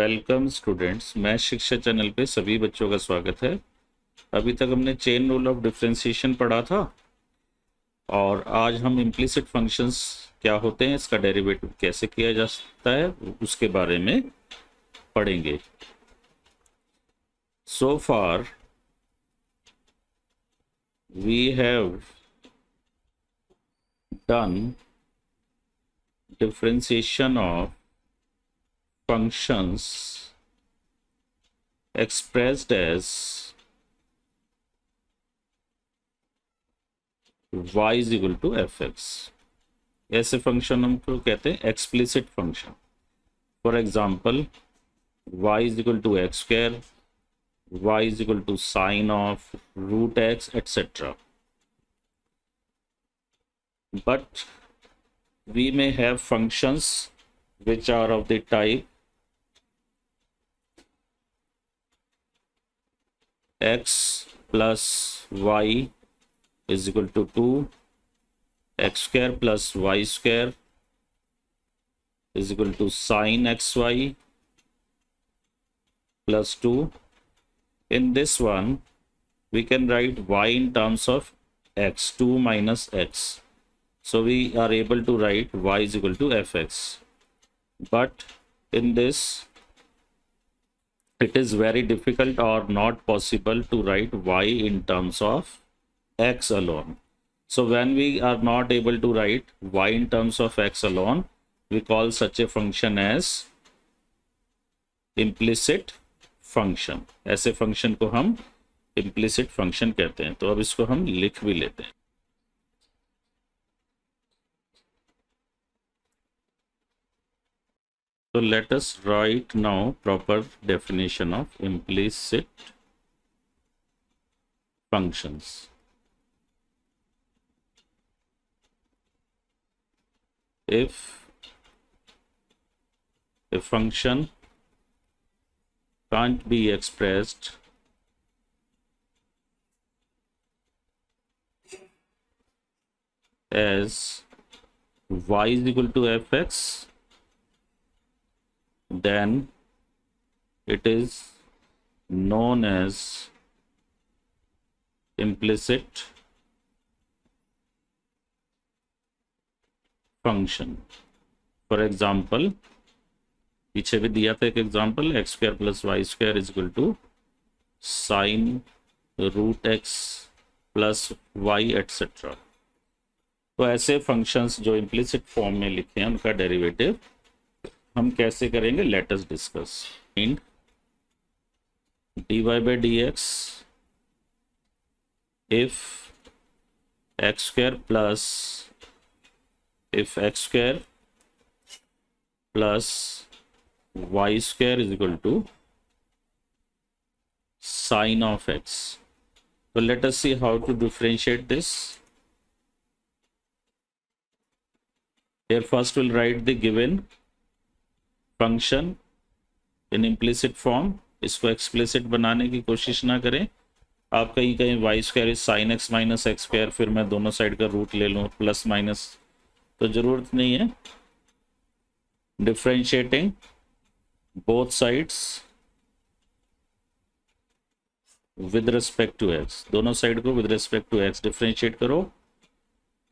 Welcome students, math शिक्षा channel पे सभी बच्चों का स्वागत है। अभी तक हमने चेन रूल ऑफ डिफरेंशिएशन पढ़ा था और आज हम इम्प्लिसिट फंक्शंस क्या होते हैं, इसका डेरिवेटिव कैसे किया जा सकता है, उसके बारे में पढ़ेंगे। So far we have done differentiation of functions expressed as y is equal to fx। ऐसे फंक्शन हमको कहते हैं explicit function. For example y is equal to x square, y is equal to sine of root x, etc. But we may have functions which are of the type x plus y is equal to 2, x square plus y square is equal to sine xy plus 2. In this one, we can write y in terms of x, 2 minus x. So we are able to write y is equal to fx. But in this, it is very difficult or not possible to write y in terms of x alone. So when we are not able to write y in terms of x alone, we call such a function as implicit function। ऐसे function को हम implicit function कहते हैं। तो अब इसको हम लिख भी लेते हैं। So let us write now proper definition of implicit functions. If a function can't be expressed as y is equal to fx, then it is known as implicit function। For example, पीछे भी दिया था एक example, X square plus Y square is equal to sine root X plus Y etcetera. तो ऐसे functions जो implicit form में लिखे हैं उनका डेरिवेटिव हम कैसे करेंगे, let us discuss. In dy by dx if x square plus if x square plus y square is equal to sine of x. So let us see how to differentiate this. Here first we'll write the given function in implicit form। इसको explicit बनाने की कोशिश ना करें। आप कहीं कहीं y square is sine x minus x square, फिर मैं दोनों साइड का रूट ले लूँ प्लस माइनस, तो जरूरत नहीं है। Differentiating both sides with respect to x, दोनों साइड को with respect to x differentiate करो।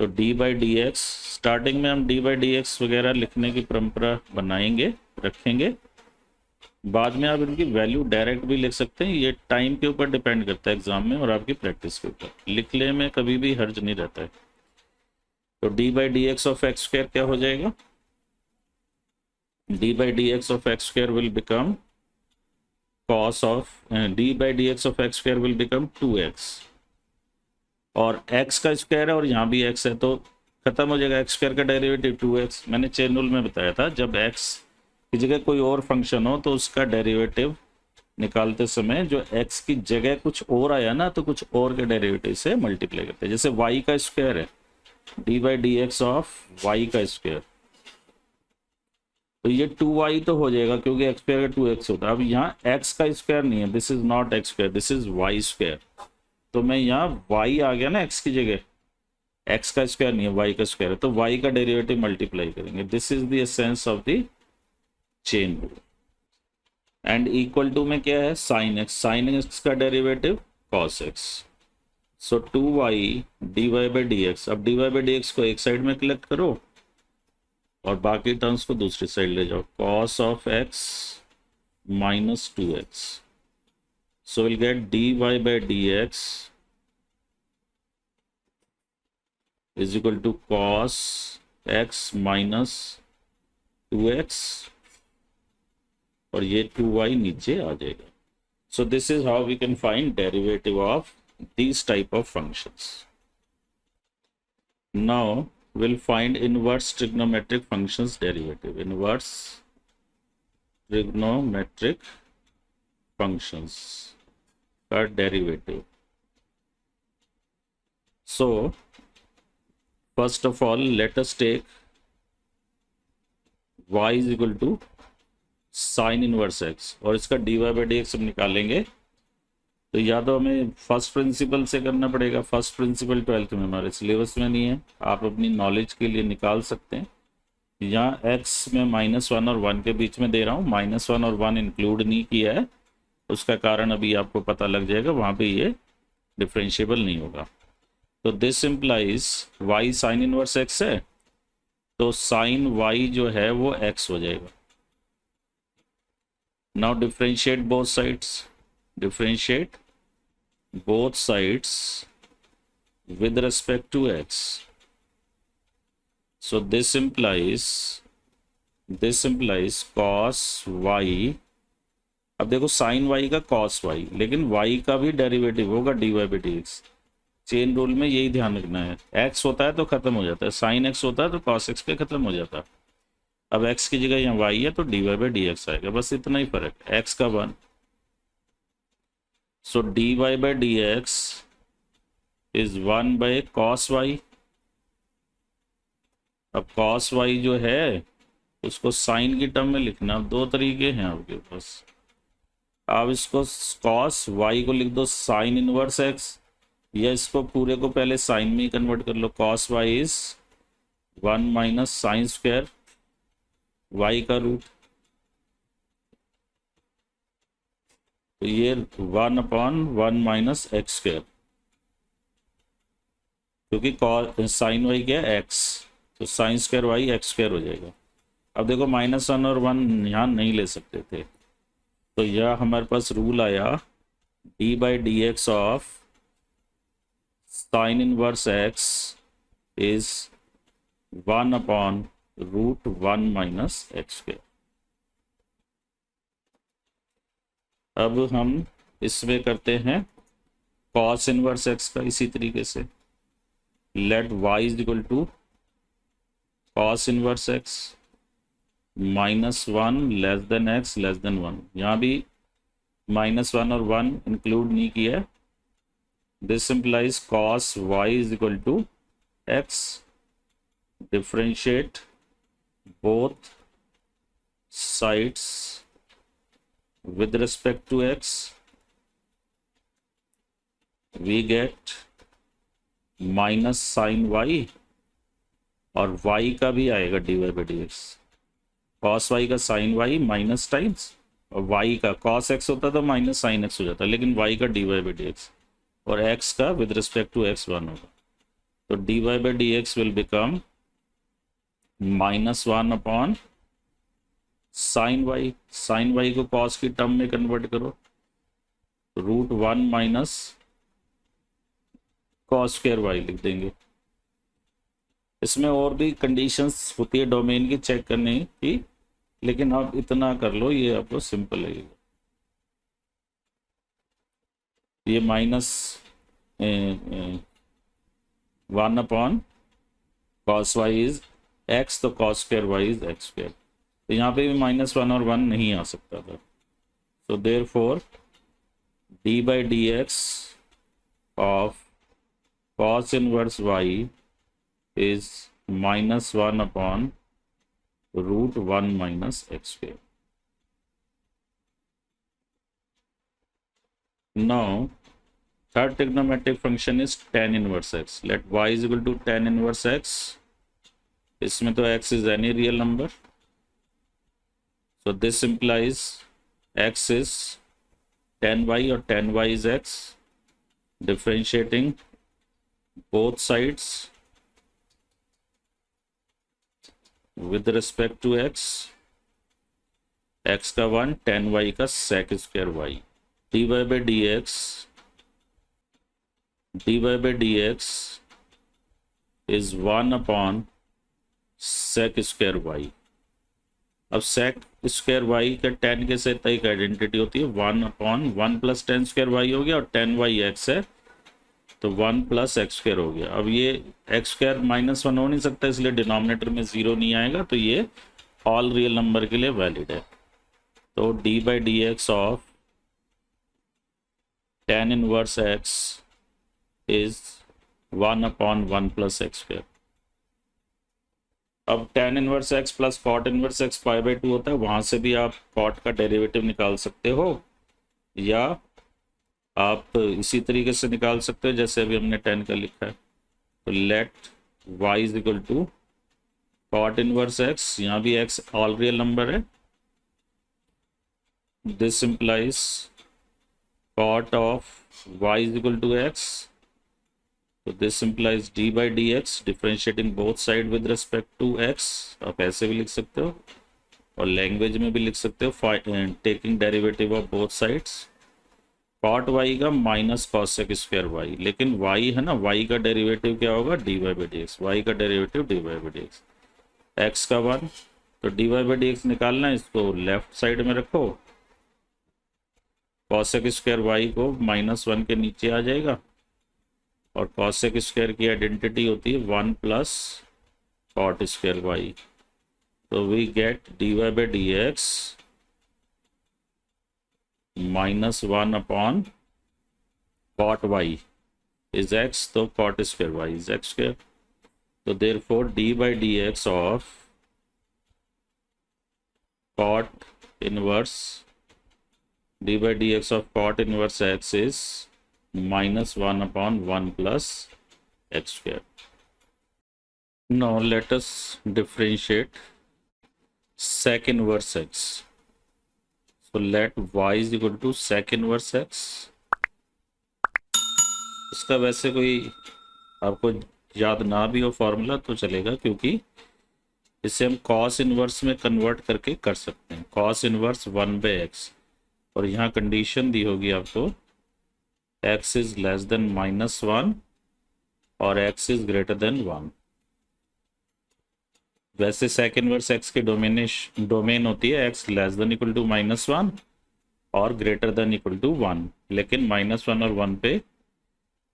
तो D by D X, starting में हम डी बाई डी एक्स वगैरह लिखने की परंपरा बनाएंगे, रखेंगे। बाद में आप इनकी वैल्यू डायरेक्ट भी लिख सकते हैं। ये टाइम के ऊपर डिपेंड करता है एग्जाम में और आपकी प्रैक्टिस के ऊपर। लिखने में कभी भी हर्ज नहीं रहता है। तो D by D x of x square क्या हो जाएगा, D by D x of x square will become cos of D by D x of x square will become 2x, और x का स्क्वायर है और यहाँ भी x है तो खत्म हो जाएगा। एक्स स्क्वायर का डेरिवेटिव 2x। मैंने चेन रूल में बताया था, जब x की जगह कोई और फंक्शन हो तो उसका डेरिवेटिव निकालते समय जो x की जगह कुछ और आया ना, तो कुछ और के डेरिवेटिव से मल्टीप्लाई करते हैं। जैसे y का स्क्वायर है, D by D x of Y का स्क्वायर, तो ये 2y तो हो जाएगा क्योंकि एक्स स्क्वायर का 2x होता है। अब यहाँ x का स्क्वायर नहीं है, this is not X square, this is Y square. तो मैं यहाँ y आ गया ना x की जगह, x का स्क्वायर नहीं है, y का स्क्वायर है, तो y का डेरिवेटिव मल्टीप्लाई करेंगे। This is the essence of the chain rule. And equal to में क्या है, साइन एक्स का derivative cos X. So 2y dy/dx। अब dy/dx को एक साइड में कलेक्ट करो और बाकी टर्म्स को दूसरी साइड ले जाओ, cos of x minus 2x। So we'll get dy/dx is equal to cos x minus 2x, और ये 2y नीचे आ जाएगा। So this is how we can find derivative of these type of functions. Now we'll find inverse trigonometric functions derivative. Inverse trigonometric functions का derivative. So first of all, let us take y is equal to sine inverse x, और इसका dy/dx हम निकालेंगे। तो या तो हमें first principle से करना पड़ेगा। फर्स्ट प्रिंसिपल 12th में हमारे सिलेबस में नहीं है, आप अपनी नॉलेज के लिए निकाल सकते हैं। यहाँ x में -1 और 1 के बीच में दे रहा हूँ, -1 और 1 इंक्लूड नहीं किया है, उसका कारण अभी आपको पता लग जाएगा, वहाँ पे ये डिफरेंशिएबल नहीं होगा। तो this implies y sign inverse x है, तो साइन y जो है वो x हो जाएगा। Now differentiate both sides. Differentiate both sides with respect to x. So this implies cos y। अब देखो साइन y का cos y, लेकिन y का भी डेरिवेटिव होगा dy/dx। चेन रूल में यही ध्यान रखना है, x होता है तो खत्म हो जाता है, साइन x होता है तो cos x पे खत्म हो जाता है। अब x की जगह यहाँ y है तो dy/dx आएगा, बस इतना ही फर्क, x का 1। सो dy/dx इज 1 बाय cos y। अब cos y जो है उसको साइन की टर्म में लिखना। अब दो तरीके हैं आपके पास, आप इसको cos y को लिख दो साइन इनवर्स x, या इसको पूरे को पहले साइन में ही कन्वर्ट कर लो। cos y is 1 minus sine square y का रूट, तो ये 1/1 माइनस एक्स स्क्वायर, क्योंकि साइन y क्या है x, तो sine square y x square हो जाएगा। अब देखो -1 और 1 यहाँ नहीं ले सकते थे, तो यह हमारे पास रूल आया d/dx of sine inverse x is 1/√1 minus x square. अब हम इसमें करते हैं cos इनवर्स x का इसी तरीके से। Let y is equal to cos inverse x -1 less than x less than 1। यहाँ भी -1 और 1 इंक्लूड नहीं किया है। This implies cos y is equal to x। differentiate both sides with respect to x, we get minus sin y, और y का भी आएगा dy/dx। cos y का sin y माइनस टाइम्स, और y का cos x होता तो minus sin x हो जाता, लेकिन y का dy/dx, और x का with respect to x 1 होगा। तो dy/dx will become -1 sine y। Sine y को cos की टर्म में कन्वर्ट करो, √1 माइनस cos स्क्वायर y लिख देंगे। इसमें और भी कंडीशंस होती है डोमेन की चेक करने की, लेकिन आप इतना कर लो, ये आपको सिंपल लगेगा। ये -1 cos y इज x, तो cos square y is x square. तो यहाँ पे भी -1 और 1 नहीं आ सकता था। So therefore d/dx of cos inverse y is -1/√1 minus x square. Now third trigonometric function is tan inverse x. Let y is equal to tan inverse x. इसमें तो x is any real number, so this implies x is 10y और 10y is x, differentiating both sides with respect to x, x का 1, 10y का sec square y, dy by dx is 1 upon sec square y। अब sec square y का 10 के साथ एक identity होती है, 1 अपॉन 1 प्लस 10 स्क्वायर y हो गया, और 10y x है तो 1 प्लस एक्स स्क्वायर हो गया। अब ये एक्स स्क्वायर -1 हो नहीं सकता, इसलिए डिनोमिनेटर में 0 नहीं आएगा, तो ये ऑल रियल नंबर के लिए वैलिड है। तो D by D x of tan inverse x is 1 upon 1 plus x square. अब tan inverse x plus cot inverse x π/2 होता है, वहां से भी आप cot का डेरिवेटिव निकाल सकते हो, या आप इसी तरीके से निकाल सकते हो जैसे अभी हमने 10 का लिखा है। तो let y is equal to cot inverse x, यहाँ भी x ऑल रियल नंबर है, this implies cot of y is equal to x, तो this implies d by D X differentiating both side with respect to x, आप ऐसे भी लिख सकते हो और लैंग्वेज में भी लिख सकते हो, taking derivative of both sides. cot y का minus cosec square y, लेकिन y है ना, y का डेरिवेटिव क्या होगा, dy by D x, y का derivative dy by D x, x का 1, तो dy बाई डी एक्स निकालना है, इसको लेफ्ट साइड में रखो, कॉस सेक स्क्वायर y को -1 के नीचे आ जाएगा, और कॉस सेक स्क्वायर की आइडेंटिटी होती है 1 प्लस cot स्क्वायर y, तो we get dy by D X -1 upon cot y is x, तो cot square y is x square, तो therefore d by dx of cot inverse d by dx of cot inverse x is -1 upon 1 plus x square. Now let us differentiate sec inverse x. So let y is equal to sec inverse x. इसका वैसे कोई आपको याद ना भी हो formula तो चलेगा, क्योंकि इसे हम cos इनवर्स में कन्वर्ट करके कर सकते हैं, cos इनवर्स 1/x, और यहाँ कंडीशन दी होगी आपको x इज लेस देन -1 और x इज ग्रेटर देन 1। वैसे सेक इनवर्स x की डोमेन होती है x less than equal to -1 और ग्रेटर देन इक्वल टू 1, लेकिन -1 और 1 पे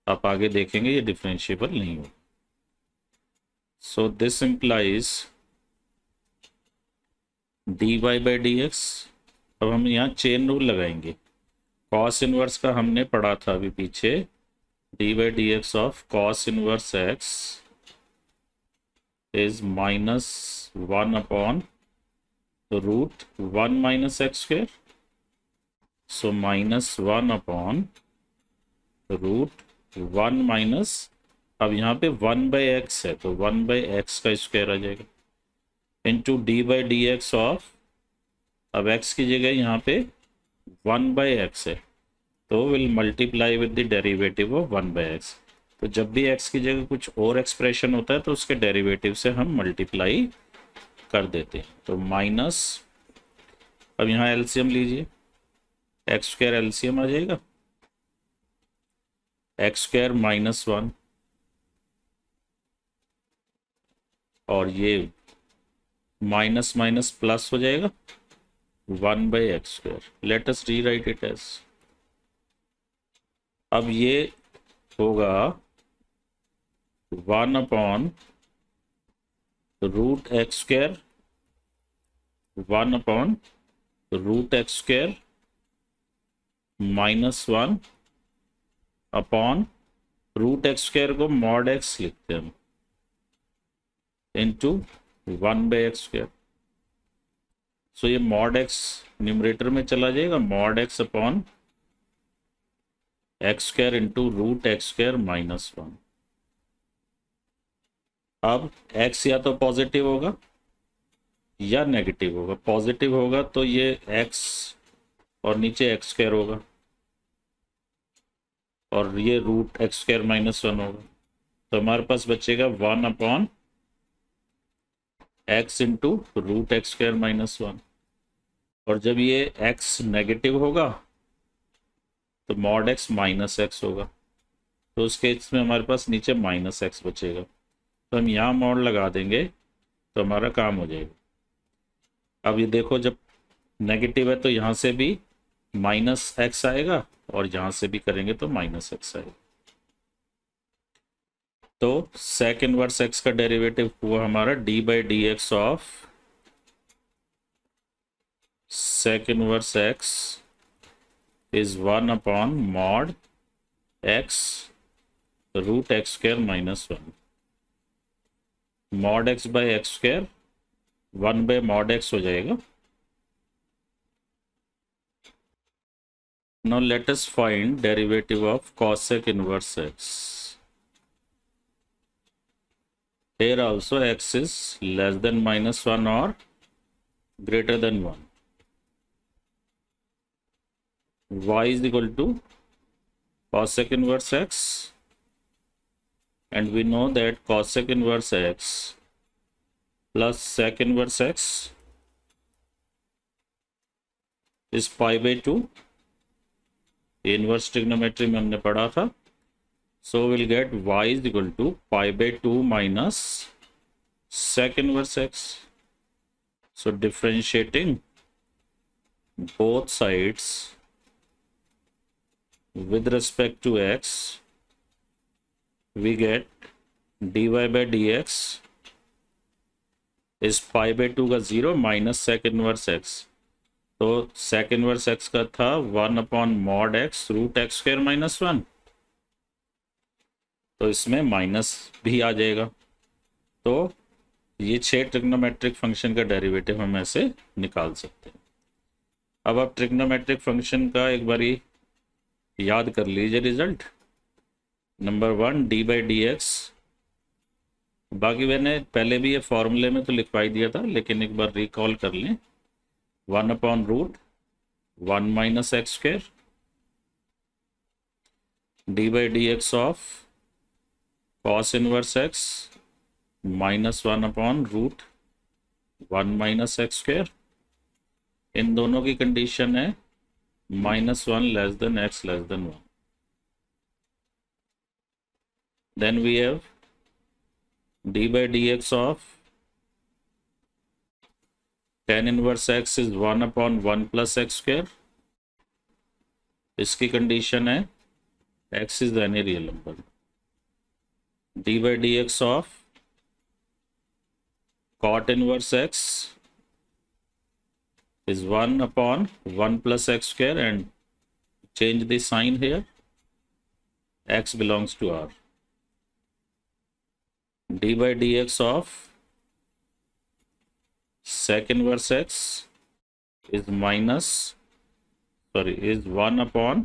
आप आगे देखेंगे ये डिफरेंशिएबल नहीं होगा। So this implies dy by D x. अब हम यहाँ चेन रूल लगाएंगे, कॉस इनवर्स का हमने पढ़ा था अभी पीछे, dy by D x of cos inverse x is -1 upon root 1 minus x square, so -1 upon root 1 minus, अब यहाँ पे 1/x है तो 1/x का स्क्वायर आ जाएगा, into d by D x of, अब x की जगह यहाँ पे 1/x है तो will multiply with the derivative of 1/x। तो जब भी x की जगह कुछ और एक्सप्रेशन होता है तो उसके डेरिवेटिव से हम मल्टीप्लाई कर देते हैं, तो माइनस, अब यहाँ एलसीएम लीजिए, एक्स स्क्वायर एलसीएम आ जाएगा, एक्स स्क्वायर -1 और ये माइनस माइनस प्लस हो जाएगा 1/x square. Let us rewrite it as, अब ये होगा 1 upon root X square, 1 upon root X square -1 upon root X square को मॉड एक्स लिखते हैं हम, इंटू 1/x स्क्वायर। सो ये मॉड एक्स न्यूमरेटर में चला जाएगा, mod X upon X square into root X square -1। अब x या तो पॉजिटिव होगा या नेगेटिव होगा, पॉजिटिव होगा तो ये x और नीचे एक्स स्क्वायर होगा और ये रूट एक्स स्क्वायर माइनस 1 होगा। तो हमारे पास बचेगा 1 upon X into root X square minus 1। और जब ये एक्स नेगेटिव होगा तो मॉड एक्स माइनस एक्स होगा, तो उस केस में हमारे पास नीचे माइनस एक्स बचेगा। तो हम यहाँ मॉड लगा देंगे तो हमारा काम हो जाएगा। अब ये देखो, जब नेगेटिव है तो यहाँ से भी माइनस एक्स आएगा और यहाँ से भी करेंगे तो माइनस एक्स आएगा। तो सेक इनवर्स एक्स का डेरिवेटिव हुआ हमारा D by D x of sec inverse X is 1 upon mod X root X square minus 1। Mod X by X square 1 by mod X हो जाएगा। Now let us find derivative of cosec inverse x. Here also x is less than minus 1 or greater than 1. Y is equal to cosec inverse x, and we know that cosec inverse x plus sec inverse x is pi by 2. Inverse trigonometry में हमने पढ़ा था। So will get y is equal to pi by 2 minus sec inverse x। सो differentiating both sides with respect to x, we get dy by dx is pi by 2 का 0 minus sec inverse x। तो sec inverse X का था 1 upon mod X root X square minus 1, तो इसमें minus भी आ जाएगा। तो ये 6 ट्रिग्नोमेट्रिक फंक्शन का डेरिवेटिव हम ऐसे निकाल सकते हैं। अब आप ट्रिग्नोमेट्रिक फंक्शन का एक बारी याद कर लीजिए result. Number 1 D by D x, बाकी मैंने पहले भी ये फॉर्मूले में तो लिखवाई दिया था, लेकिन एक बार रिकॉल कर लें। 1 upon root 1 minus x square d by D x of cos inverse x minus 1 upon root 1 minus x square. इन दोनों की कंडीशन है -1 less than x less than 1। Then we have d by D x of tan inverse x is 1 upon 1 plus x square. इसकी condition है x is any real number. D by D x of cot inverse x is 1 upon 1 plus x square, and change the sign here, x belongs to R. D by dx of sec inverse x is 1 upon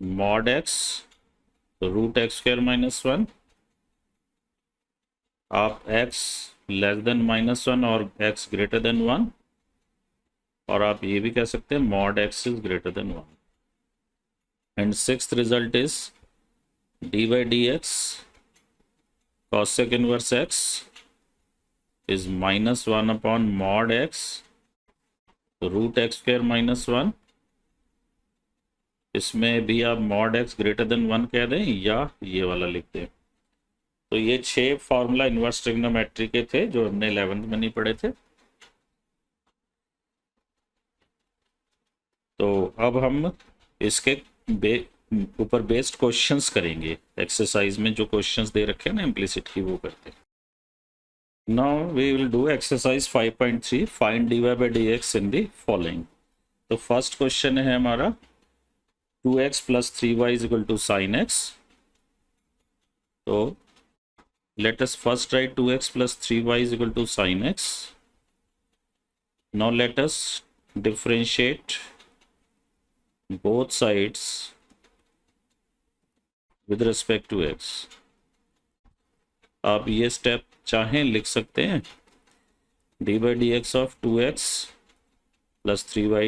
mod x, so root x square minus 1. आप x less than -1 और x greater than 1, और आप ये भी कह सकते हैं mod x is greater than 1. And sixth result is d by dx cosec inverse x is -1 upon mod x, root x square minus 1. इसमें भी आप mod x ग्रेटर देन 1 कह दें या ये वाला लिख दें. तो ये 6 फॉर्मूला इनवर्स ट्रिग्नोमेट्री के थे जो हमने 11th में नहीं पढ़े थे. तो अब हम इसके ऊपर बेस्ड क्वेश्चंस करेंगे. एक्सरसाइज में जो क्वेश्चंस दे रखे हैं ना इम्प्लिसिटली वो करते हैं. Now we will do exercise 5.3 find dy by dx in the following. तो फर्स्ट क्वेश्चन है हमारा 2x plus 3y is equal to sin x. तो let us first write 2x plus 3y is equal to sin x. Now let us differentiate both sides with respect to x. आप ये step चाहें लिख सकते हैं d by dx of 2x plus 3y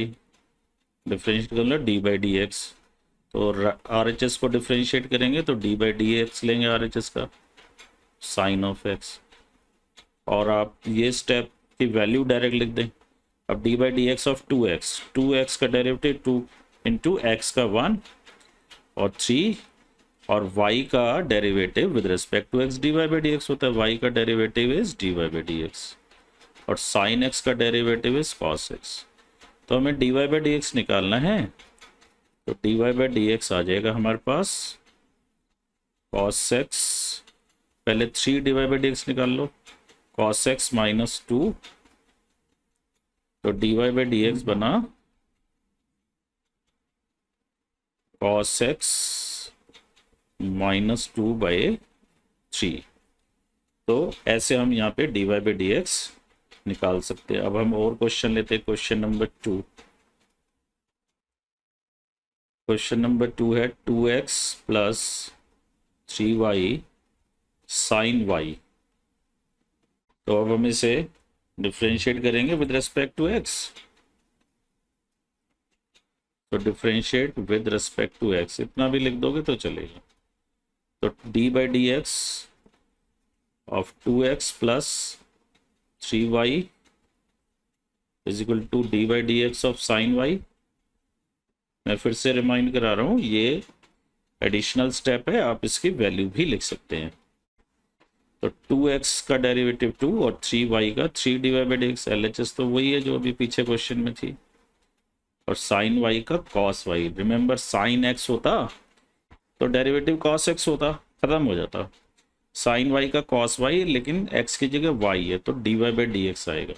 differentiate कर लो D by D x, तो are H S को differentiate करेंगे तो डी बाई डी एक्स लेंगे आर एच एस का साइन ऑफ एक्स, और आप ये स्टेप की वैल्यू डायरेक्ट लिख दें। अब D by D x of 2x का डेरिवेटिव 2 इंटू एक्स का 1 और 3 और y का derivative with respect to x dy by D X होता है, y का derivative is dy by D x और साइन x का डेरिवेटिव इज cos x। तो हमें dy बाई डी एक्स निकालना है, तो dy बाई डी एक्स आ जाएगा हमारे पास cos x, पहले 3 dy बाई डी एक्स निकाल लो, cos x माइनस 2, तो dy बाई डी एक्स बना cos x माइनस 2 बाई 3। तो ऐसे हम यहाँ पे dy बाई डी एक्स निकाल सकते हैं। अब हम और क्वेश्चन लेते हैं, क्वेश्चन नंबर 2। क्वेश्चन नंबर 2 है 2x plus 3y sign y। तो अब हम इसे डिफ्रेंशिएट करेंगे विद रिस्पेक्ट टू x, तो differentiate with respect to x इतना भी लिख दोगे तो चलेगा। तो D by D x of 2x plus 3y is equal to D by D x of sine y। मैं फिर से रिमाइंड करा रहा हूँ, ये एडिशनल स्टेप है, आप इसकी वैल्यू भी लिख सकते हैं। तो 2x का डेरिवेटिव 2 और 3y का 3 D by D x, LHS तो वही है जो अभी पीछे क्वेश्चन में थी, और साइन y का cos y। Remember sine x होता तो डेरिवेटिव cos x होता, खत्म हो जाता। साइन y का cos y, लेकिन x की जगह y है तो dy बाई डी एक्स आएगा।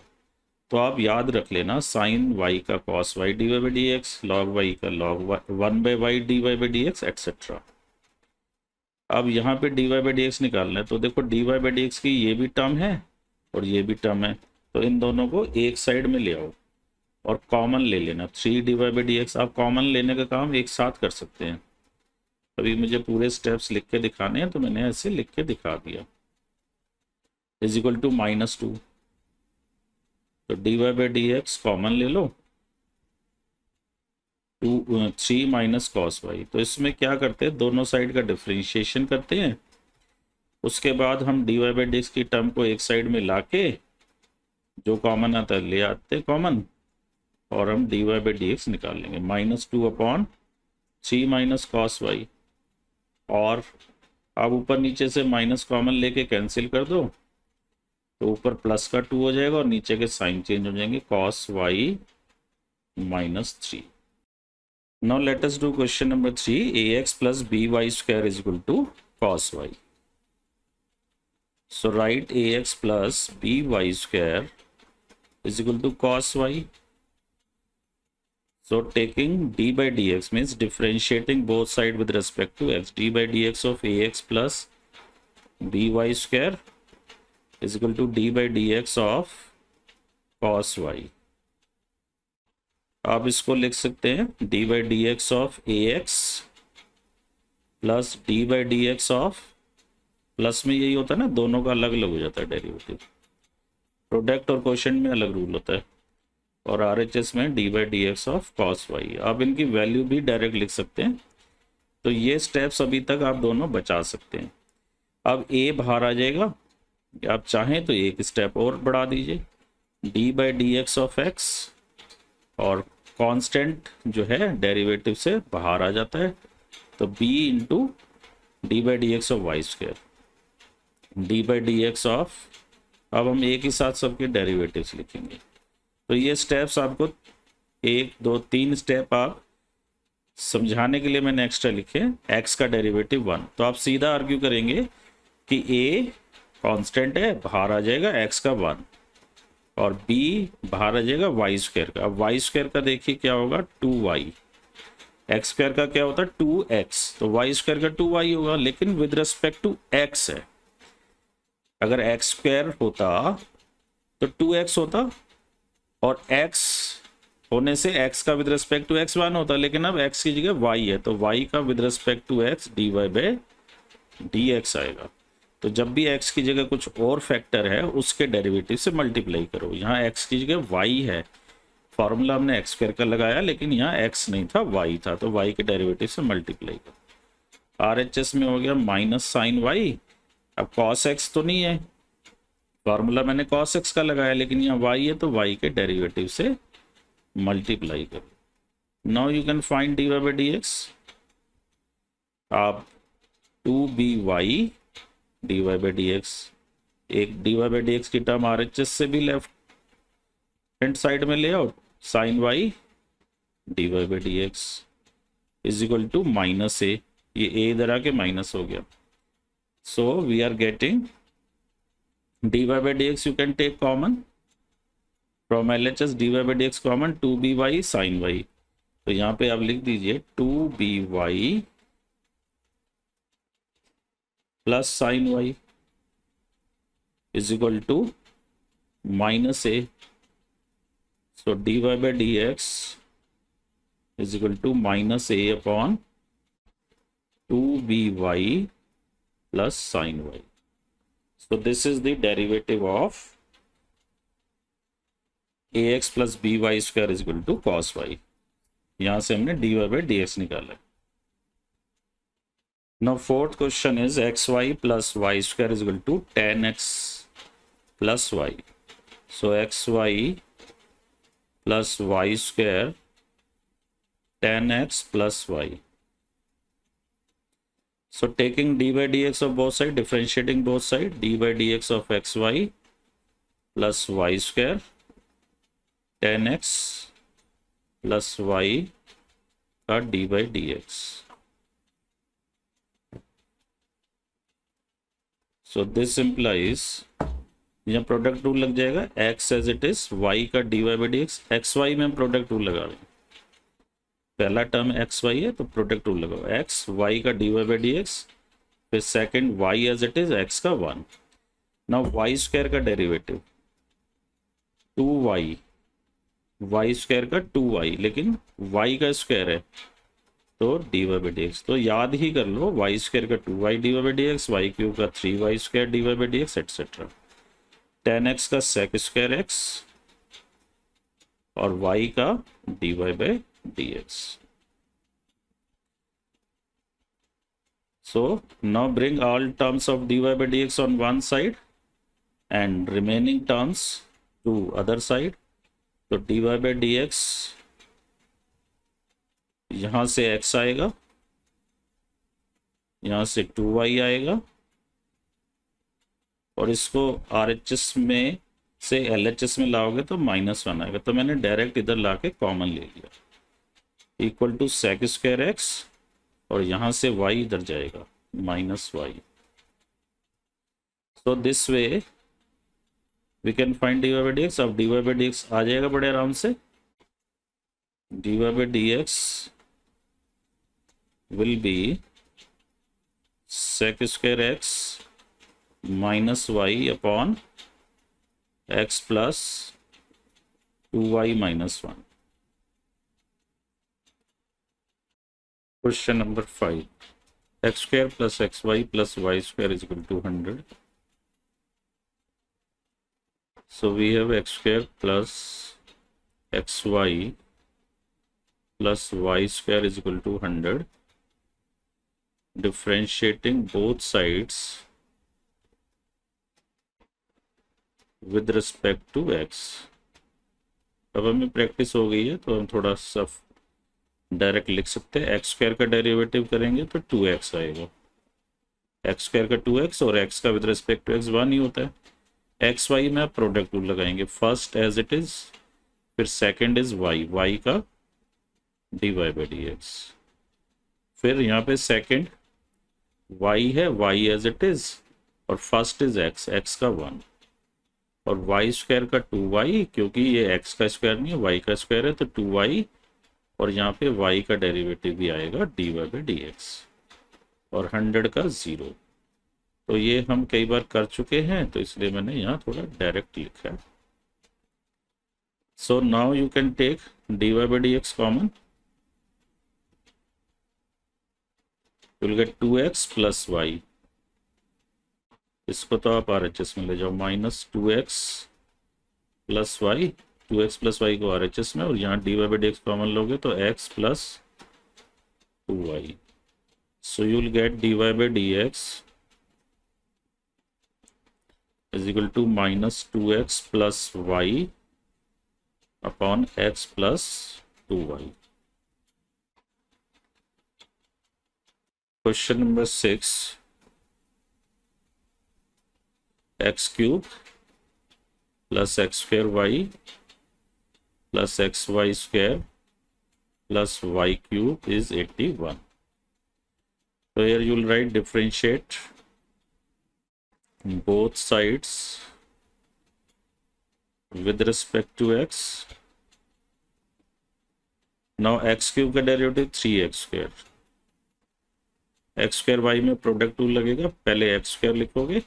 तो आप याद रख लेना साइन y का cos y dy by D X, log y का log 1 by Y D by D X etcetera. अब यहाँ पे dy बाई डी एक्स निकालना है, तो देखो dy बाई डी एक्स की ये भी टर्म है और ये भी टर्म है, तो इन दोनों को एक साइड में ले आओ और कॉमन ले लेना। 3 डी बाई डी एक्स आप कॉमन लेने का काम एक साथ कर सकते हैं। अभी मुझे पूरे स्टेप्स लिख के दिखाने हैं तो मैंने ऐसे लिख के दिखा दिया। इज इक्वल टू माइनस 2, तो D by D x common ले लो, 3 माइनस कॉस वाई। तो इसमें क्या करते हैं, दोनों साइड का डिफ्रेंशिएशन करते हैं, उसके बाद हम डी बाई डी एक्स की टर्म को एक साइड में लाके जो कॉमन आता है ले आते कॉमन, और हम डी बाई डी एक्स निकाल लेंगे। Minus 2 upon 3 minus cos Y, और अब ऊपर नीचे से माइनस कॉमन लेके कैंसिल कर दो, तो ऊपर प्लस का 2 हो जाएगा और नीचे के साइन चेंज हो जाएंगे, cos y minus 3। Now let us do question number 3, ax plus by square is equal to cos y। So right ax plus by square is equal to cos y। So taking d by dx means differentiating both sides with respect to x. d by dx of ax plus by square is equal to d by dx of cos y. आप इसको लिख सकते हैं d by dx of ax plus d by dx of, plus में यही होता है ना, दोनों का अलग अलग हो जाता है डेरिवेटिव, प्रोडक्ट और क्वोशंट में अलग रूल होता है, और RHS में d by D x of cos y. आप इनकी वैल्यू भी डायरेक्ट लिख सकते हैं। तो ये स्टेप्स अभी तक आप दोनों बचा सकते हैं। अब a बाहर आ जाएगा, आप चाहें तो एक स्टेप और बढ़ा दीजिए, D by D x of x, और कांस्टेंट जो है डेरिवेटिव से बाहर आ जाता है, तो b into d by D x of y square, d by D x of, अब हम एक ही साथ सबके डेरिवेटिव्स लिखेंगे। तो ये स्टेप्स आपको 1 2 3 स्टेप आप समझाने के लिए मैंने एक्स्ट्रा लिखे। x का डेरिवेटिव 1, तो आप सीधा आर्ग्यू करेंगे कि a कांस्टेंट है, बाहर आ जाएगा x का 1, और b बाहर आ जाएगा वाई स्क्वायर का। अब वाई स्क्वायर का देखिए क्या होगा, 2y, एक्स स्क्वायर का क्या होता है 2x, तो वाई स्क्वायर का 2y होगा, लेकिन विद रिस्पेक्ट टू x है। अगर एक्स स्क्वायर होता तो 2x होता, और x होने से x का विद रिस्पेक्ट टू x 1 होता, लेकिन अब x की जगह y है, तो y का with respect to x dy by D x आएगा। तो जब भी x की जगह कुछ और फैक्टर है उसके डेरिवेटिव से मल्टीप्लाई करो। यहाँ x की जगह y है फॉर्मूला हमने एक्स स्क्वायर का लगाया, लेकिन यहाँ एक्स नहीं था, वाई था, तो वाई के डेरिवेटिव से मल्टीप्लाई कर। RHS में हो गया माइनस साइन वाई। अब कॉस एक्स तो नहीं है, फॉर्मूला मैंने कॉस एक्स का लगाया, लेकिन यहाँ वाई है तो वाई के डेरिवेटिव से मल्टीप्लाई करो। Now you can find dy by D x. आप 2by dy by D x, एक dy बाई डी एक्स की टर्म RHS से भी लेफ्ट हैंड साइड में ले आओ, sine y dy by D x is equal to minus a, ये a इधर आके माइनस हो गया। So we are getting dy by D x, you can take common from LHS, dy by D x common 2by sine y. तो यहाँ पे आप लिख दीजिए 2by plus sine y is equal to minus a. So dy by D x is equal to minus a upon 2by plus sine y. So this is the derivative of ax plus by square is equal to cos y. यहां से हमने dy by D x निकाला। Now fourth question is xy plus y square is equal to tan x plus y. So xy plus y square tan x plus y. So taking d by dx of both sides, differentiating both sides, d by dx of xy plus y square tan x plus y का d by dx. So this implies यहाँ product rule लग जाएगा, x as it is y का dy by D x, x y में हम product rule लगा रहे हैं। पहला टर्म एक्स वाई है तो प्रोडक्ट रूल लगाओ, एक्स वाई का dy बाई डी एक्स, फिर second y as it is x का 1। नाउ y स्क्वायर का डेरिवेटिव 2y, y स्क्वायर का 2y, लेकिन y का स्क्वायर है तो dy बाई डी एक्स। तो याद ही कर लो, y स्क्वायर का 2y dy by D x, y cube का 3y square dy by D x etcetera. tan x का sec स्क्वायर x और y का dy by D x. So now bring all terms of dy by dx on one side and remaining terms to other side. तो dy by dx यहाँ से x आएगा, यहाँ से 2y आएगा, और इसको RHS में से LHS में लाओगे तो -1 आएगा। तो मैंने डायरेक्ट इधर लाके कॉमन ले लिया, equal to sec square x, और यहाँ से y इधर जाएगा -y। So this way we can find dy by D x. अब dy बाई डी एक्स आ जाएगा बड़े आराम से, dy by D x will be sec square x -y upon x plus 2y -1। Question number 5. X square plus xy plus y square is equal to 100. So we have x square plus xy plus y square is equal to 100. Differentiating both sides with respect to x. अब हमें practice हो गई है तो हम थोड़ा सा direct लिख सकते हैं। एक्स स्क्वायर का डेरिवेटिव करेंगे तो 2x आएगा, एक्स स्क्वायर का 2x और x का विद रिस्पेक्ट टू x 1 ही होता है। एक्स वाई में आप प्रोडक्ट रूल लगाएंगे, फर्स्ट एज इट इज, फिर सेकंड इज y का dy बाई डी एक्स, फिर यहाँ पे सेकंड y है, y एज इट इज, और फर्स्ट इज x का 1, और y स्क्वायर का 2y, क्योंकि ये x का स्क्वायर नहीं है y का स्क्वायर है तो 2y, और यहाँ पे y का डेरिवेटिव भी आएगा dy बाई डी एक्स, और 100 का 0। तो ये हम कई बार कर चुके हैं तो इसलिए मैंने यहाँ थोड़ा डायरेक्ट लिखा है। So now you can take dy by D x common, you will get 2x plus y। इसको तो आप RHS में ले जाओ, -2x plus y, 2x plus y को RHS में, और यहाँ dy by D x common लोगे तो x plus 2y. So you will get dy by dx is equal to minus 2x plus y upon x plus 2y. Question number 6. X cube plus x square y plus xy square plus y cube is 81. So here you will write differentiate both sides with respect to x. Now x cube का derivative 3x square, x square y में product tool लगेगा, पहले x square लिखोगे,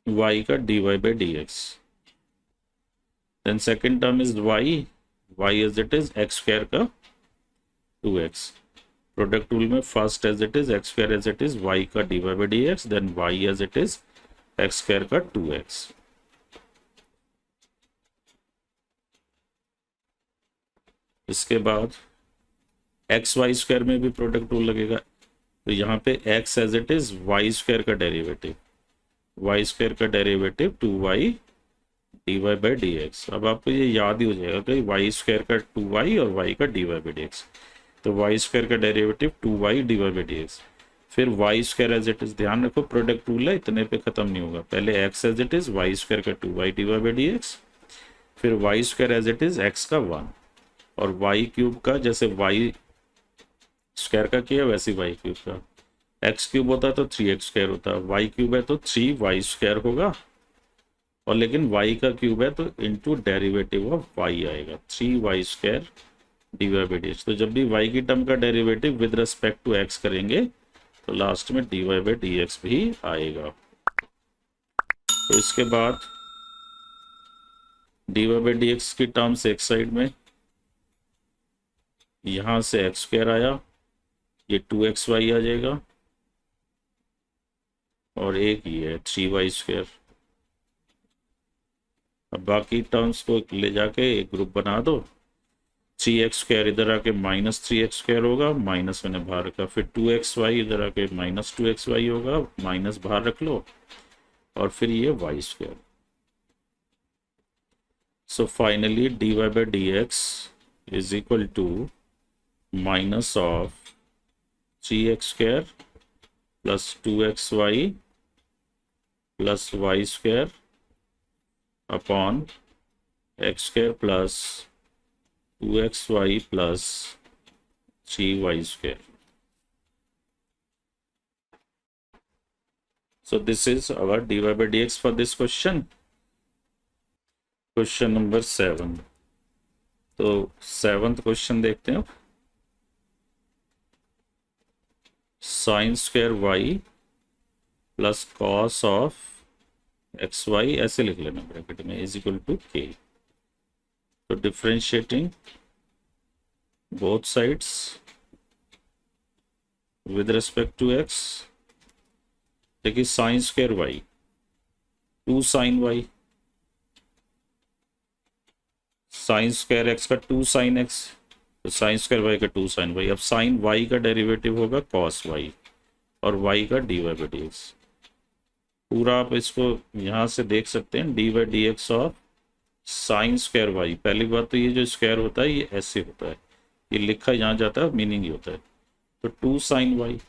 y का dy by dx. Then second term is y as it is x square का 2x. Product tool में first as it is x square as it is y का dy by dx, then y as it is x square का 2x. इसके बाद x Y square में भी product tool लगेगा, तो यहाँ पे x as it is y square का डेरिवेटिव, y स्क्वायर का derivative 2y dy by dx. अब आपको ये याद ही हो जाएगा कि y स्क्वायर का 2y और y का dy by dx, तो y स्क्वायर का derivative 2y dy by dx. फिर y square as it is, ध्यान रखो प्रोडक्ट टूल है, इतने पे खत्म नहीं होगा, पहले x as it is y square का 2y dy by dx, फिर y square as it is x का 1, और y क्यूब का जैसे y स्क्वायर का किया वैसे y क्यूब का, x क्यूब होता तो 3x स्क्वायर होता, y क्यूब है तो 3y स्क्वायर होगा, और लेकिन y का क्यूब है तो इंटू डेरिवेटिव ऑफ y आएगा, 3y square dy by dx. तो जब भी y की टर्म का derivative with respect to x करेंगे तो लास्ट में dy by dx भी आएगा. तो इसके बाद dy by dx की टर्म्स एक साइड में, यहां से x स्क्वायर आया, ये 2xy आ जाएगा, और एक ही है 3y स्क्वायर. अब बाकी टर्म्स को ले जाके एक ग्रुप बना दो, 3x स्क्वायर इधर आके माइनस 3x स्क्वायर होगा, माइनस मैंने बाहर रखा, फिर 2xy इधर आके माइनस 2xy होगा, माइनस बाहर रख लो, और फिर ये y square. So finally dy by dx is equal to minus of 3x square plus 2xy plus y square upon x square plus 2xy plus 3y square. So this is our dy by dx for this question. Question number 7. तो 7th question देखते हैं. Sine square y plus cos of xy ऐसे लिख लेना bracket में is equal to k. तो differentiating both sides with respect to x. देखिए sine square y 2 sine y, sine square x का 2 साइन x, तो साइन स्क्वायर y का 2 sine y. अब साइन y का डेरिवेटिव होगा कॉस y, और y का dy by dx. पूरा आप इसको यहाँ से देख सकते हैं, dy by dx of sine square y. पहली बात तो ये जो स्क्वायर होता है ये ऐसे होता है, ये लिखा यहाँ जाता है, मीनिंग ही होता है. तो 2 साइन y,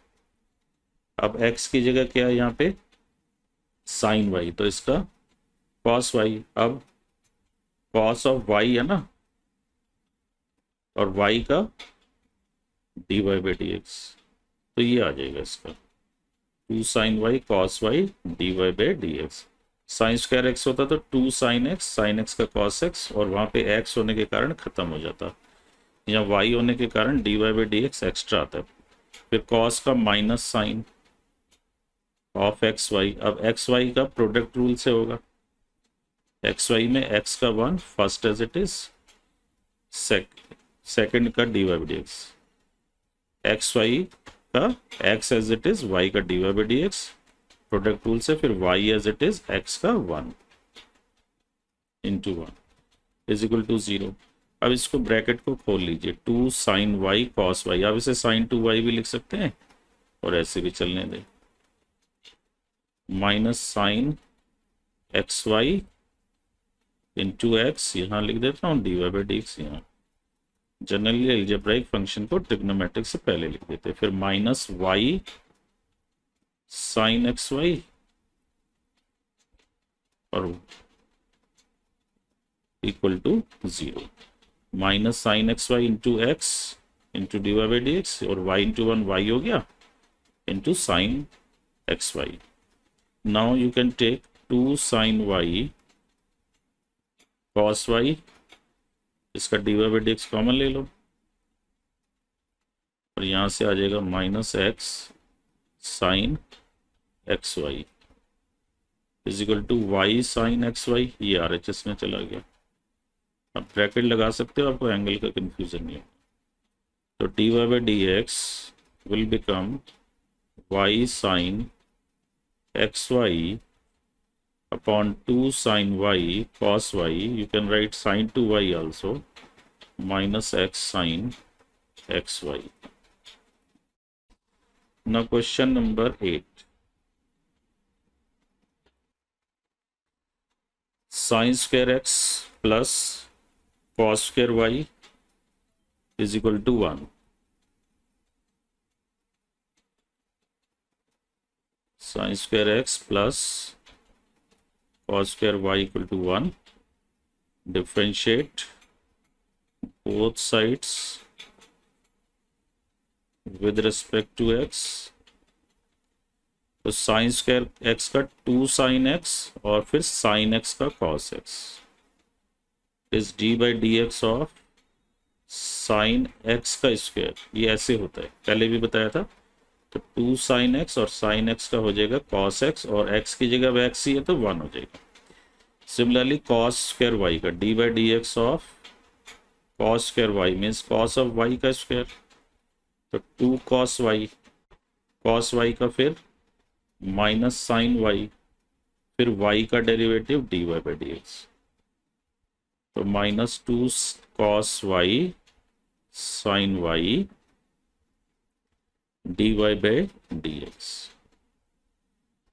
अब x की जगह क्या है यहाँ पे साइन y, तो इसका कॉस y. अब कॉस ऑफ y है ना, और y का dy by dx, तो ये आ जाएगा इसका 2 sine y cos y dy by dx. Sine square x होता तो 2 साइन x, साइन x का कॉस x, और वहां पे x होने के कारण खत्म हो जाता, यहाँ y होने के कारण dy by dx एक्स्ट्रा आता है. फिर कॉस का minus sine of x y. अब एक्स वाई का प्रोडक्ट रूल से होगा, एक्स वाई में x का 1 first as it is, second का dy by dx, x y का x as it is y का dy by dx product rule से, फिर y as it is x का 1 इंटू 1. Is equal to 0। अब इसको ब्रैकेट को खोल लीजिए, 2 साइन वाई कॉस वाई, आप इसे साइन 2y भी लिख सकते हैं और ऐसे भी चलने दें, minus sine x y into x, यहाँ लिख देता हूँ dy बाई डी एक्स। यहाँ जनरली एल्जेब्राइक फंक्शन को ट्रिग्नोमेट्रिक से पहले लिख देते, फिर minus y sine x y और equal to 0, minus sine x y into x into d y by D x, और वाई इंटू 1 वाई हो गया into sine x y. Now you can take 2 sine y cos Y, इसका d y by D x common ले लो और यहाँ से आ जाएगा minus x sine x y is equal to y sine x y, ये आर एच एस में चला गया। अब ब्रैकेट लगा सकते हो, आपको एंगल का कंफ्यूजन नहीं होगा। तो d y by D x will become y sine x y upon 2 sin y cos y, you can write sin 2y also, minus x sin xy. Now question number 8. Sin square x plus cos square y is equal to 1. Sin square x plus cos square y equal to 1, differentiate both sides with respect to x। तो sine square x का 2 sine x और फिर sign x का cos x is D by D x of sign x का square, ये ऐसे होता है, पहले भी बताया था। तो 2 साइन एक्स और साइन एक्स का हो जाएगा कॉस एक्स, और एक्स की जगह एक्स ही है तो 1 हो जाएगा। सिमिलरली कॉस स्क्वायर वाई का d by D x of cos square y means cos of Y का स्क्वायर, तो 2 कॉस वाई का फिर माइनस साइन वाई, फिर वाई का derivative d y by D x, तो minus 2 cos y sine y d y by D x.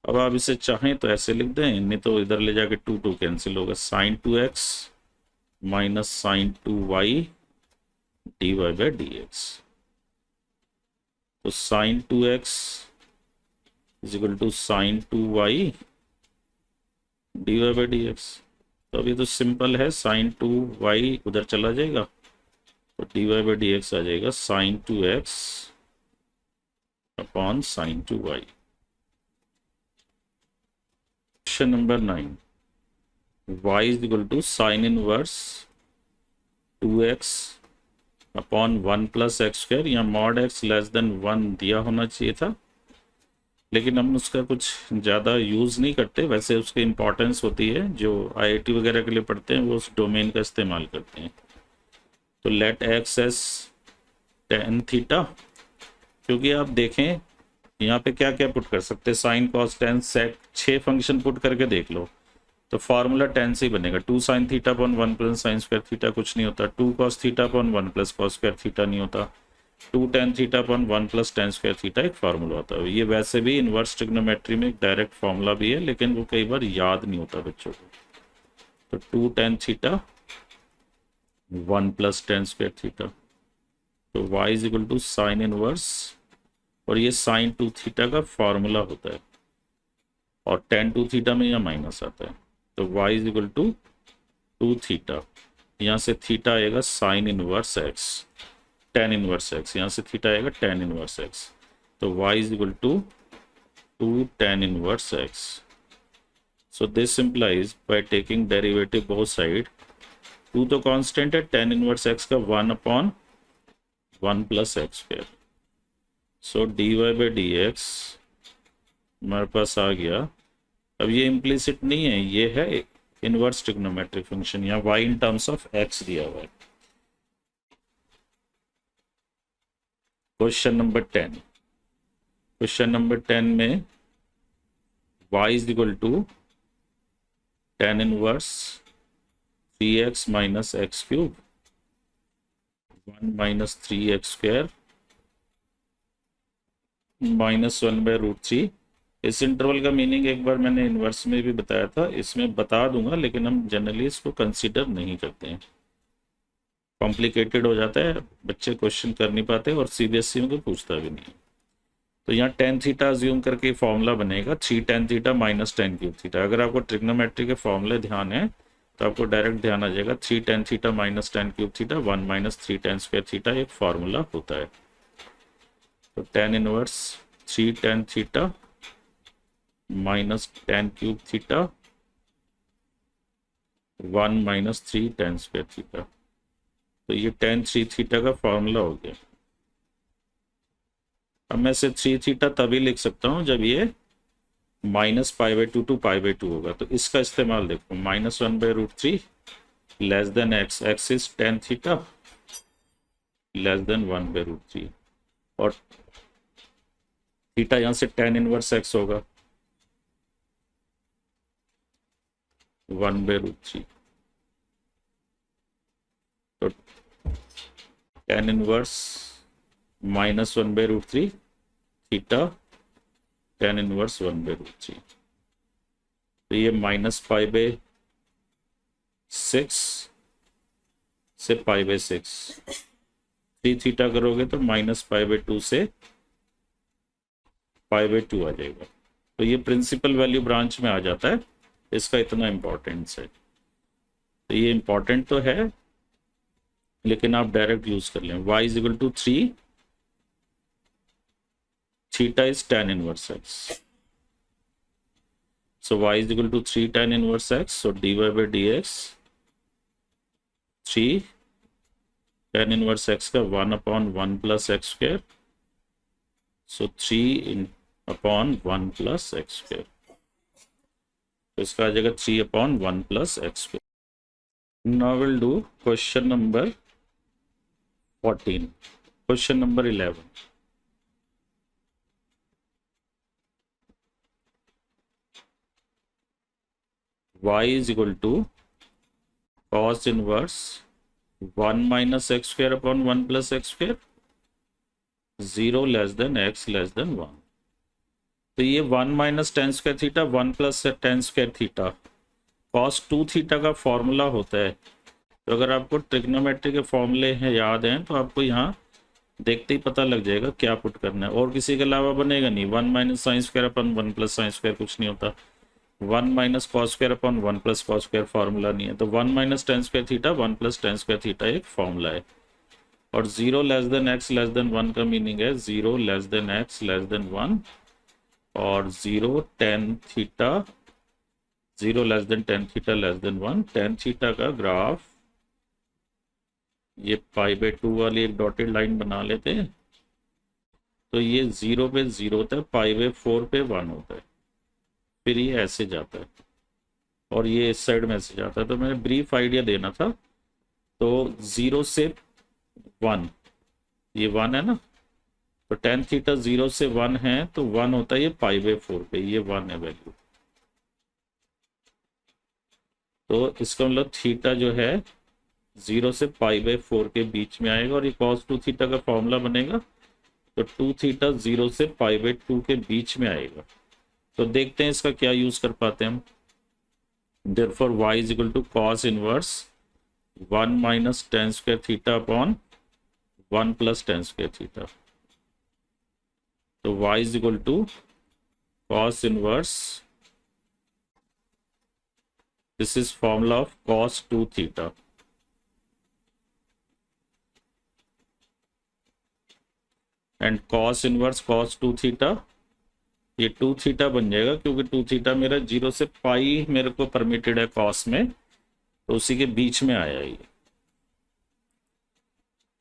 अब आप इसे चाहें तो ऐसे लिख दें, नहीं तो इधर ले जाके 2 कैंसिल होगा, sine 2x minus sine 2y d y by D x. तो sine 2x is equal to sine 2y d y by D x. तो अभी तो सिंपल है, साइन 2y उधर चला जाएगा तो d y by D x आ जाएगा sine 2x upon sine 2y। Question number 9, y is equal to sine inverse 2x upon 1 plus x square, या मॉड x लेस देन 1 दिया होना चाहिए था, लेकिन हम उसका कुछ ज़्यादा यूज़ नहीं करते। वैसे उसकी इम्पोर्टेंस होती है, जो IIT वगैरह के लिए पढ़ते हैं वो उस डोमेन का इस्तेमाल करते हैं। तो let x as tan theta, क्योंकि आप देखें यहाँ पे क्या क्या पुट कर सकते हैं, sine cos tan sec 6 function put करके देख लो तो फार्मूला टेन से ही बनेगा। 2 sine theta upon 1 plus sign square theta कुछ नहीं होता, 2 cos theta upon 1 plus cos square theta नहीं होता, 2 tan theta upon 1 plus tan square theta एक फार्मूला होता है। ये वैसे भी इन्वर्स ट्रिग्नोमेट्री में एक डायरेक्ट फार्मूला भी है, लेकिन वो कई बार याद नहीं होता बच्चों को। तो 2 tan theta 1 plus tan square theta, तो y is equal to sine inverse, और ये साइन 2 थीटा का फार्मूला होता है, और टेन 2 थीटा में यह माइनस आता है, तो y is equal to 2 theta, यहाँ से थीटा आएगा sine inverse x, tan inverse x, यहाँ से थीटा आएगा टेन इनवर्स x, तो y is equal to 2 tan inverse x। So this implies by taking derivative both side, 2 तो constant है, tan inverse x का 1 upon 1 plus x square. So d y by D x हमारे पास आ गया। अब ये implicit नहीं है, ये है इनवर्स ट्रिग्नोमेट्रिक फंक्शन, या y in terms of x दिया हुआ है। क्वेश्चन नंबर 10, क्वेश्चन नंबर 10 में y is equal to tan inverse 3x minus x cube 1 minus 3x square minus 1/√3। इस इंटरवल का मीनिंग एक बार मैंने इन्वर्स में भी बताया था, इसमें बता दूंगा, लेकिन हम जनरली इसको कंसीडर नहीं करते हैं, कॉम्प्लिकेटेड हो जाता है, बच्चे क्वेश्चन कर नहीं पाते और सीबीएसई में कोई पूछता भी नहीं। तो यहाँ tan थीटा अज्यूम करके फॉर्मूला बनेगा 3 tan theta minus tan cube theta. अगर आपको ट्रिग्नोमेट्री के फॉर्मूले ध्यान है तो आपको डायरेक्ट ध्यान आ जाएगा 3 tan theta minus tan cube theta 1 minus 3 tan square theta एक फॉर्मूला होता है। तो tan inverse 3 tan theta minus tan cube theta 1 minus 3 tan square theta. तो ये tan 3 थीटा का फॉर्मूला हो गया। अब मैं से 3 थीटा तभी लिख सकता हूँ जब ये -π/2 टू π/2 होगा। तो इसका इस्तेमाल देखो, -1/√3 less than x, x is tan theta less than 1/√3 और थीटा यहाँ से tan इनवर्स एक्स होगा 1/√3। तो tan inverse -1/√3 theta tan inverse 1/√3। तो ये -π/6 से π/6 3 थीटा करोगे तो -π/2 से π/2 आ जाएगा। तो ये प्रिंसिपल वैल्यू ब्रांच में आ जाता है, इसका इतना इंपॉर्टेंस है। तो ये इंपॉर्टेंट तो है लेकिन आप डायरेक्ट यूज कर लें। y is equal to 3 theta is tan inverse x. So y is equal to 3 tan inverse x. So dy by dx 3 tan inverse x का 1/1 plus x square. So 3/1 plus x square. तो इसका आ जाएगा 3/1 plus x square. Now we'll do question number 14. Question number 11. Y is equal to cos inverse 1 minus x square upon 1 plus x square 0 less than x less than 1। तो ये 1 minus tan square theta 1 plus tan square theta cos 2 theta का formula होता है। तो अगर आपको trigonometry के फॉर्मूले हैं याद हैं तो आपको यहाँ देखते ही पता लग जाएगा क्या पुट करना है, और किसी के अलावा बनेगा नहीं। 1 minus sine square upon 1 plus sine square कुछ नहीं होता, 1 minus cos square upon 1 plus cos square formula नहीं है। तो 1 minus tan square theta 1 plus tan square theta एक फॉर्मूला है। और 0 less than x less than 1 का मीनिंग है 0 less than x less than 1 और 0 tan theta 0 less than tan theta less than 1। Tan theta का ग्राफ ये π/2 वाली एक डॉटेड लाइन बना लेते हैं। तो ये 0 पे 0 होता है, π/4 पे 1 होता है, फिर ये ऐसे जाता है और ये इस साइड में ऐसे जाता है। तो मैंने ब्रीफ आइडिया देना था। तो 0 से 1, ये 1 है ना, तो टेन थीटा 0 से 1 है तो 1 होता है ये π/4 पे, ये 1 है वैल्यू। तो इसका मतलब थीटा जो है 0 से π/4 के बीच में आएगा और ये cos 2 थीटा का फॉर्मूला बनेगा। तो 2 थीटा 0 से π/2 के बीच में आएगा। तो देखते हैं इसका क्या यूज कर पाते हैं हम। Therefore y is equal to cos inverse 1 minus tan square theta upon 1 plus tan square theta। तो y is equal to cos inverse, this is formula of cos 2 theta, and cos inverse cos 2 theta ये 2 theta बन जाएगा क्योंकि 2 theta मेरा 0 से पाई मेरे को permitted है कॉस में, तो उसी के बीच में आया ये।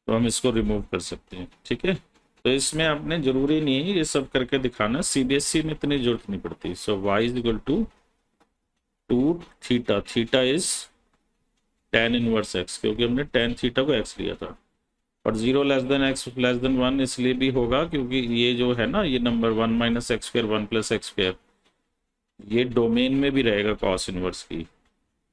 तो हम इसको रिमूव कर सकते हैं, ठीक है। तो इसमें आपने जरूरी नहीं है ये सब करके दिखाना, सीबीएसई में इतनी जरूरत नहीं पड़ती। सो y is equal to 2 theta, theta is tan inverse x क्योंकि हमने tan थीटा को x लिया था, और 0 less than x less than 1 इसलिए भी होगा क्योंकि ये जो है ना ये number 1 minus x square 1 plus x square ये डोमेन में भी रहेगा कॉस इनवर्स की,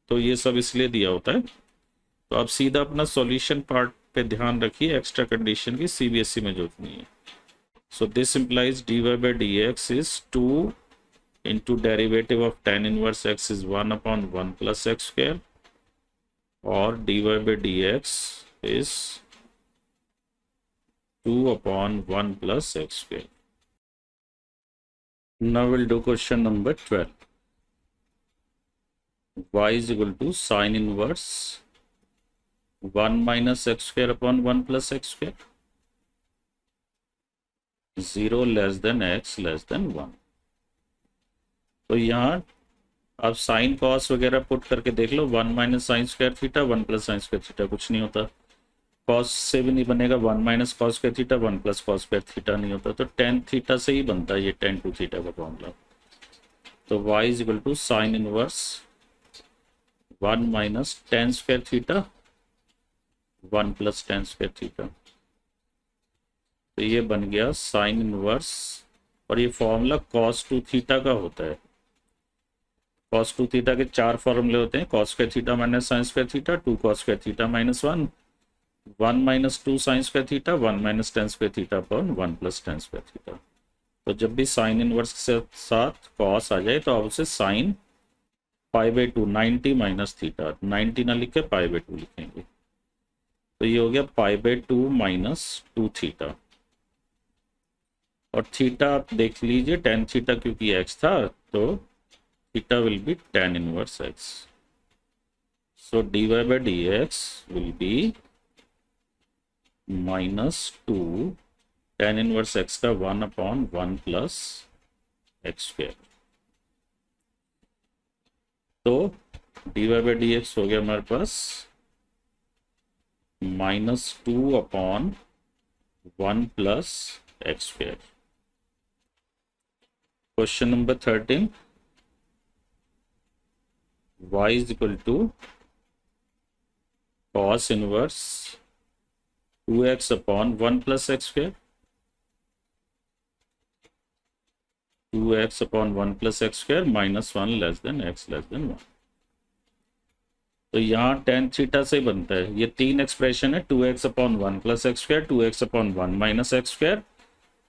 तो ये सब इसलिए दिया होता है। तो आप सीधा अपना सॉल्यूशन पार्ट पे ध्यान रखिए, एक्स्ट्रा कंडीशन की सीबीएसई में जरूरत नहीं है। सो this implies dy by dx is 2 into derivative of tan inverse x is 1/1 plus x square, or dy by dx is 2/1 plus x square. Now we'll do question number 12. Y is equal to sine inverse 1 minus x square upon 1 plus x square, 0 less than x less than 1. तो यहाँ आप sine cos वगैरह put करके देख लो, 1 minus sine square theta 1 plus sign square theta, कुछ नहीं होता। Cos से भी नहीं बनेगा, 1 minus cos square theta 1 plus cos square theta नहीं होता, तो टेन थीटा से ही बनता है ये टेन टू थीटा का फॉर्मूला। तो y is equal to sine inverse 1 minus tan square theta 1 plus tan square theta, तो ये बन गया साइन इनवर्स, और ये फॉर्मूला कॉस टू थीटा का होता है। कॉस टू थीटा के 4 फॉर्मूले होते हैं, cos square theta minus sine square theta, 2 cos square theta minus 1, 1 minus 2 sign square theta, 1 minus tan square theta upon 1 plus tan square theta. तो जब भी साइन इनवर्स के साथ कॉस आ जाए तो आप उसे sine pi by 2 90 minus theta, 90 ना लिखे पाई बाई 2 लिखेंगे, तो ये हो गया पाई बाई 2 माइनस 2 थीटा। और थीटा आप देख लीजिए, टेन थीटा क्योंकि एक्स था तो theta will be tan inverse x. So dy by dx will be minus 2 tan inverse x का 1/1 plus x square. तो dy by dx हो गया हमारे पास -2/1 plus x square. Question number 13. Y is equal to cos inverse 2x upon 1 plus x square, 2x upon 1 plus x square minus 1 less than x less than 1. तो यहाँ tan theta से बनता है, ये तीन एक्सप्रेशन है, 2x upon 1 plus x square, 2x upon 1 minus x square,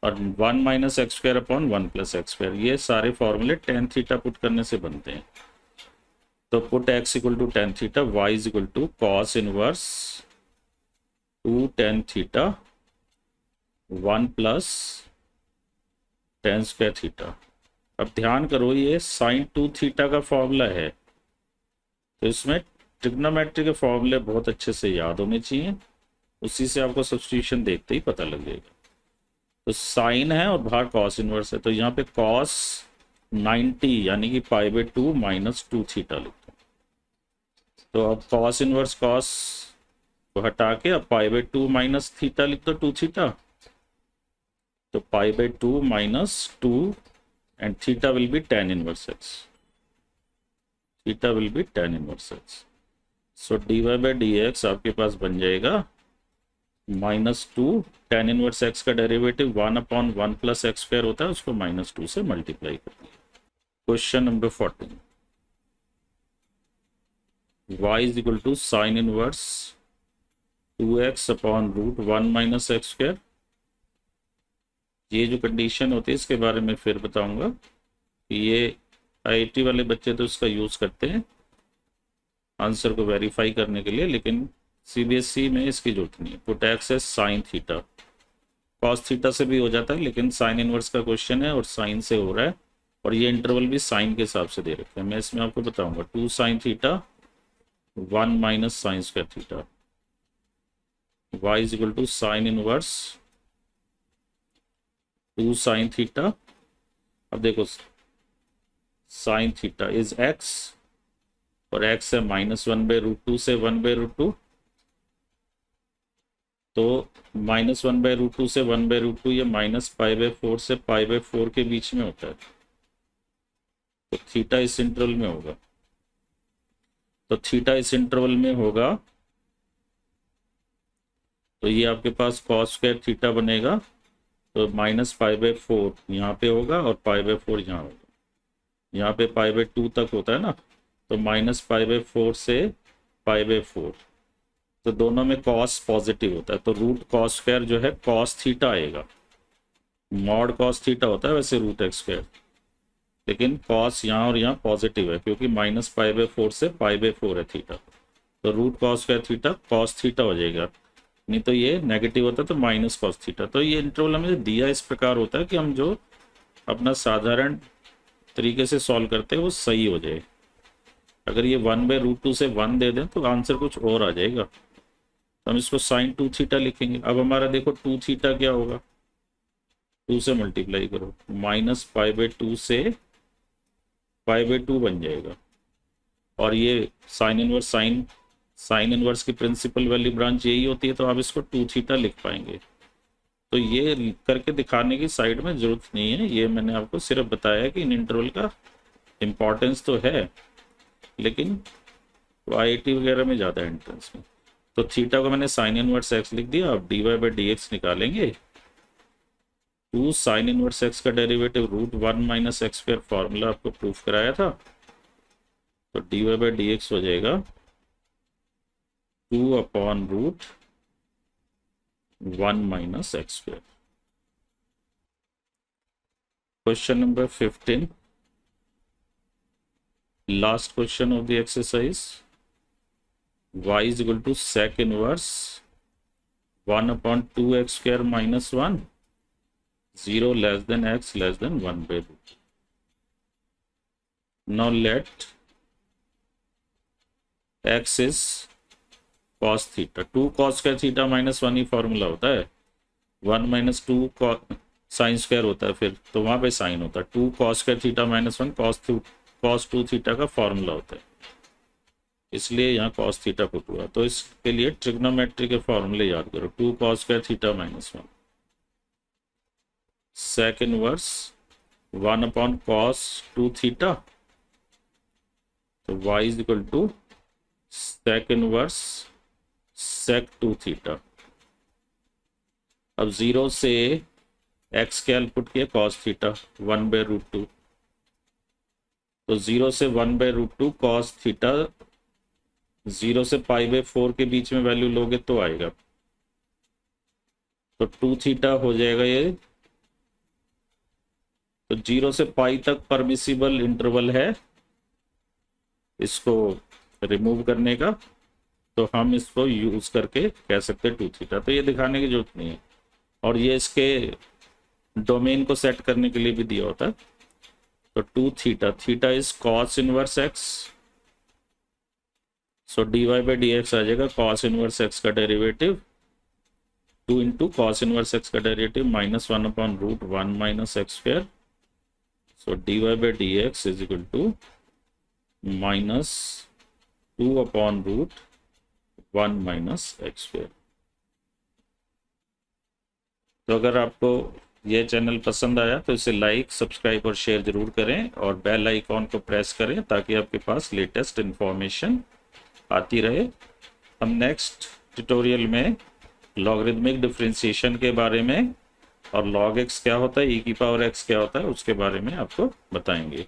और 1 minus x square upon 1 plus x square. ये सारे फॉर्मूले टेन थीटा पुट करने से बनते हैं। तो put x equal to tan theta, y is equal to cos inverse 2 tan theta 1 plus tan square theta. अब ध्यान करो, ये साइन 2 थीटा का फॉर्मूला है, तो इसमें ट्रिग्नोमेट्री के फॉर्मूले बहुत अच्छे से याद होने चाहिए, उसी से आपको सब्स्टिट्यूशन देखते ही पता लग जाएगा। तो साइन है और बाहर कॉस इनवर्स है, तो यहाँ पे कॉस 90 यानी कि पाई बाई 2 माइनस 2 थीटा लिखते हैं। तो अब कॉस इनवर्स कॉस को हटा के अब पाई बाई 2 माइनस थीटा लिख दो, 2 थीटा, तो pi by 2 minus 2 and theta will be tan inverse x, theta will be tan inverse x। So dy by dx आपके पास बन जाएगा -2 tan इनवर्स x का डेरिवेटिव 1/1 प्लस एक्स स्क्वायर होता है, उसको -2 से मल्टीप्लाई कर दिया। Question number 14, y is equal to sine inverse 2x upon root 1 minus x square. ये जो कंडीशन होती है इसके बारे में फिर बताऊंगा कि ये आईआईटी वाले बच्चे तो इसका यूज़ करते हैं आंसर को वेरीफाई करने के लिए, लेकिन सीबीएसई में इसकी जरूरत नहीं है। पुट एक्स है साइन थीटा, कॉस थीटा से भी हो जाता है, लेकिन साइन इनवर्स का क्वेश्चन है और साइन से हो रहा है, और ये इंटरवल भी साइन के हिसाब से दे रखे हैं। मैं इसमें आपको बताऊंगा 2 sine theta 1 minus sine square theta, y is equal to sine inverse 2 sine theta. अब देखो साइन थीटा इज x और x है -1/√2 से 1/√2, तो -1/√2 से 1/√2 ये -π/4 से π/4 के बीच में होता है, तो थीटा इस इंटरवल में होगा। तो थीटा इस इंटरवल में होगा तो ये आपके पास कॉस स्क्वायर थीटा बनेगा, तो -π/4 यहाँ पे होगा और π/4 यहाँ होगा। यहाँ पे π/2 तक होता है ना, तो -π/4 से π/4, तो दोनों में कॉस पॉजिटिव होता है, तो रूट कॉस स्क्वायर जो है कॉस थीटा आएगा। मॉड कॉस थीटा होता है वैसे रूट एक्स स्क्वायर, लेकिन कॉस यहाँ और यहाँ पॉजिटिव है क्योंकि -π/4 से π/4 है थीटा, तो root cos square theta cos theta हो जाएगा। नहीं तो ये नेगेटिव होता है तो माइनस कॉस थीटा। तो ये इंटरवल हमें दिया इस प्रकार होता है कि हम जो अपना साधारण तरीके से सॉल्व करते हैं वो सही हो जाए। अगर ये 1/√2 से 1 दे दें तो आंसर कुछ और आ जाएगा, तो हम इसको sin 2 थीटा लिखेंगे। अब हमारा देखो 2 थीटा क्या होगा, 2 से मल्टीप्लाई करो, -π/2 से π/2 बन जाएगा। और ये साइन इनवर्स की प्रिंसिपल वैल्यू ब्रांच यही होती है, तो आप इसको 2 थीटा लिख पाएंगे। तो ये करके दिखाने की साइड में जरूरत नहीं है, ये मैंने आपको सिर्फ बताया कि इन इंटरवल का इम्पोर्टेंस तो है, लेकिन IIT वगैरह में ज़्यादा एंट्रेंस में। तो थीटा को मैंने साइन इनवर्स एक्स लिख दिया। अब dy/dx निकालेंगे। 2 साइन इनवर्स एक्स का डेरिवेटिव √1 - x² फॉर्मूला आपको प्रूफ कराया था, तो dy/dx हो जाएगा 2/√1 - x²। Question number 15, last question of the exercise. y is equal to sec inverse 1/2x² - 1, 0 less than x less than 1/√2. Now let x is cos theta, 2 cos square theta -1 he formula होता है, 1 - 2 sine square होता है, फिर तो वहां पे sign होता है। 2 cos square theta -1 cos 2 theta का फॉर्मूला होता है, इसलिए यहाँ cos थीटा पुट हुआ। तो इसके लिए ट्रिग्नोमेट्री के फॉर्मूले याद करो। 2 cos square theta -1 sec inverse 1/cos 2 theta, तो y is equal to sec inverse sec 2 theta. अब 0 से x के पुट किया cos थीटा 1/√2, तो 0 से 1/√2 cos थीटा, 0 से π/4 के बीच में वैल्यू लोगे तो आएगा, तो 2 थीटा हो जाएगा ये। तो 0 से पाई तक परमिसिबल इंटरवल है इसको रिमूव करने का, तो हम इसको यूज करके कह सकते हैं 2 थीटा। तो ये दिखाने की जरूरत नहीं है, और ये इसके डोमेन को सेट करने के लिए भी दिया होता है। तो 2 theta, theta is cos inverse x, so dy/dx आ जाएगा cos इनवर्स x का डेरिवेटिव 2 × cos इनवर्स x का derivative -1/√1 - x², so dy/dx is equal to -2/√1 - x²। तो अगर आपको यह चैनल पसंद आया तो इसे लाइक, सब्सक्राइब और शेयर जरूर करें, और बेल आइकॉन को प्रेस करें ताकि आपके पास लेटेस्ट इंफॉर्मेशन आती रहे। हम नेक्स्ट ट्यूटोरियल में लॉगरिदमिक डिफरेंशिएशन के बारे में और log x क्या होता है, e की पावर x क्या होता है, उसके बारे में आपको बताएंगे।